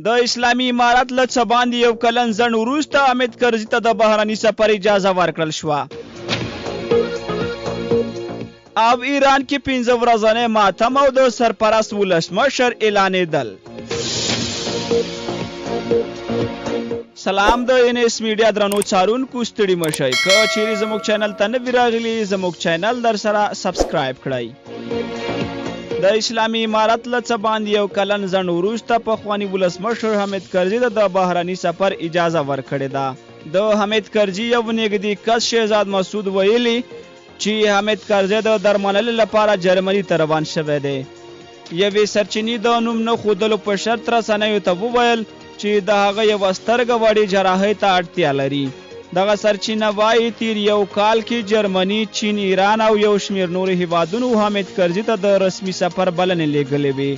د اسلامي امارت له څه باندې یو کلن ځنډ وروسته حامد کرزي ته د بهرني سفر اجازه ورکړل شوه. او ایران کې 15 ورځنی ماتم او د سرپرست ولسمشر اعلانېدل. سلام د NS میډیا درنو څارونکو ستړي مشئ که چیرې زموږ چینل ته نوي راغلي زموږ چینل در سره سبسکرایب کړئ. د اسلامي امارت له څه باندې یو کلن ځنډ وروسته پخواني ولسمشر حامد کرزي ته د بهرني سفر اجازه ورکړې ده. د حامد کرزي یو نږدې کس شهزاد مسعود ویلي چې حامد کرزي د درملنې لپاره جرمني ته روان شوی دی. یوې سرچینې د نوم نه ښودلو په شرط رسنیو ته وویل چې د هغه یوه سترګه وړې جراحۍ ته اړتیا لري. دغه سرچینه وایي تیر یو کال کې جرمني، چین، ایران او یو شمېر نورو هیوادونو حامد کرزي ته د رسمي سفر بلنې لیږلې وې،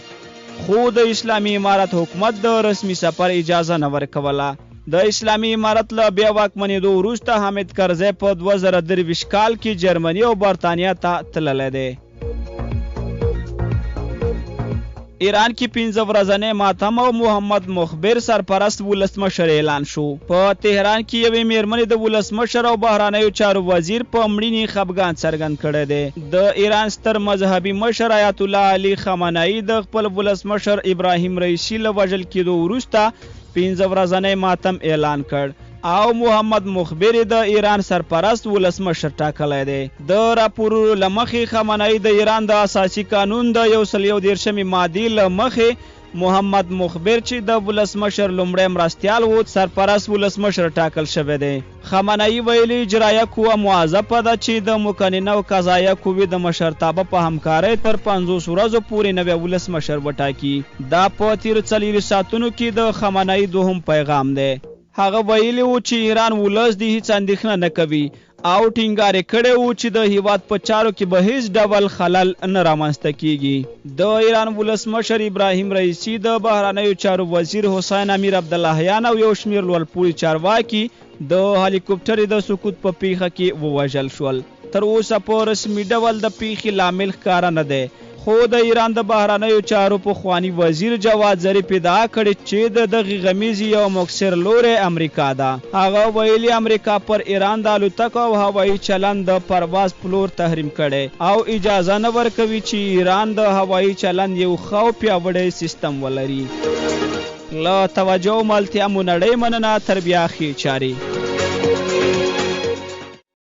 خو د اسلامي امارت حکومت د رسمي سفر اجازه نه ورکوله. د اسلامي امارت له بیا واکمنېدو وروسته حامد کرزي په 2023 کال کې جرمني او برطانیه ته تللی دی. ایران کې 15 ورځنی ماتم او محمد مخبر سرپرست ولسمشر اعلان شو. په تهران کې یوې میرمنې د ولسمشر او بهرنیو چارو وزیر په مړینې خفګان څرګند کړی دی. د ایران ستر مذهبي مشر آیت الله علي خامنه‌ای د خپل ولسمشر ابراهیم رئیسي له وژل کېدو وروسته 15 ورځنی ماتم اعلان کړ او محمد مخبر د ایران سرپرست ولسمشر ټاکلی دی. د راپورونو له مخې خامنه‌ای د ایران د اساسي قانون د 113 مادې له مخې محمد مخبر چې د ولسمشر لومړی مرستیال و سرپرست ولسمشر ټاکل شوی دی. خامنه‌ای ویلي اجرایه قوه موظفه ده چې د مقننه او قضایه قوې د مشرتابه په همکارۍ پر 50 ورځو پورې نوی ولسمشر وټاکي. دا په تیر 4 ساعتونو کې د خامنه‌ای دوهم پیغام دی. هغه ویلي و چې ایران ولس د هیڅ اندېښنه نه کوي او ټینګار کړی و چې د هیواد په چارو کې به هیڅ ډول خلل نه رامنځته کیږي. د ایران ولسمشر ابراهیم رئیسي، د بهرنیو چارو وزیر حسین امیر عبداللهیان او یو شمېر لوړپوړي چارواکي د هلیکوپټر د سقوط په پیښه کې ووژل شول. تر اوسه په رسمي ډول د پیښې لامل ښکاره نه دی، خو د ایران د بهرنیو چارو پخواني وزیر جواد ظریف ادعا کړې چې د دغې غمیزې یو مؤثر لوری امریکا ده. هغه ویلي امریکا پر ایران د الوتکو او هوایي چلند د پرواز پلور تحریم کړی او اجازه نه ورکوي چې ایران د هوایي چلند یو ښه او پیاوړی سیستم ولري. له توجه او ملتیا مو نړۍ مننه. تر بیا ښې چارې.